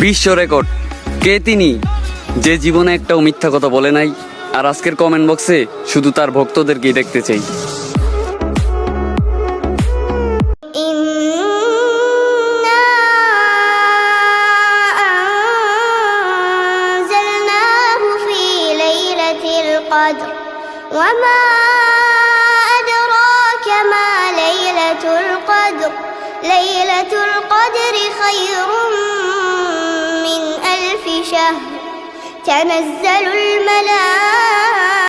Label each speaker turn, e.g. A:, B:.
A: বিশ্ব রেকর্ড কে তিনি, যে জীবনে একটাও মিথ্যা কথা বলে নাই, আর আজকের কমেন্ট বক্সে শুধু তার ভক্তদেরকেই দেখতে চাই।
B: وما أدراك ما ليلة القدر ليلة القدر خير من ألف شهر تنزل الملائكة